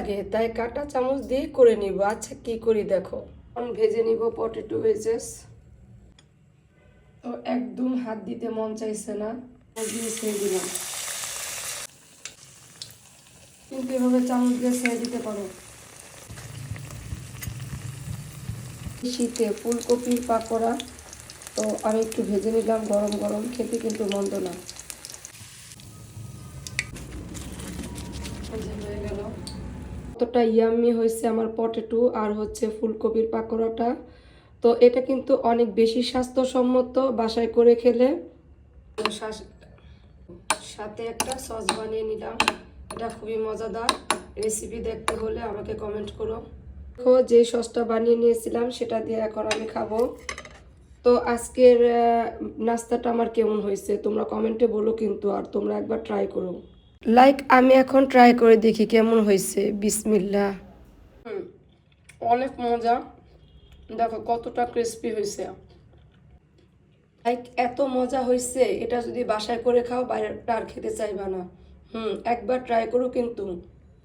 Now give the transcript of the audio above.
আগে তাই কাঁটা চামচ দিয়ে করে নিব। আচ্ছা কি করি দেখো, ভেজে নিব পটেটো ভেজেস। তো একদম হাত দিতে মন চাইছে না, দিয়ে ছেড়ে দিলাম। কিন্তু এভাবে চামচ দিয়ে ছেড়ে দিতে পারো। শীতে ফুলকপির পাকোড়া তো আমি একটু ভেজে নিলাম, গরম গরম, খেতে কিন্তু মন্দ না। হয়ে গেল। কতটা ইয়াম্মি হয়েছে আমার পটেটো আর হচ্ছে ফুলকপির পাকোড়াটা। তো এটা কিন্তু অনেক বেশি স্বাস্থ্যসম্মত বাসায় করে খেলে। সাথে একটা সস বানিয়ে নিলাম, এটা খুবই মজাদার। রেসিপি দেখতে হলে আমাকে কমেন্ট করো। দেখো যে সসটা বানিয়ে নিয়েছিলাম সেটা দিয়ে এখন আমি খাবো। তো আজকের নাস্তাটা আমার কেমন হয়েছে তোমরা কমেন্টে বলো কিন্তু, আর তোমরা একবার ট্রাই করো। আমি এখন ট্রাই করে দেখি কেমন হয়েছে। বিসমিল্লাহ। অনেক মজা, দেখো কতটা ক্রিস্পি হয়েছে। এত মজা হয়েছে, এটা যদি বাসায় করে খাও বাইরেটা আর খেতে চাইবা না। একবার ট্রাই করো কিন্তু।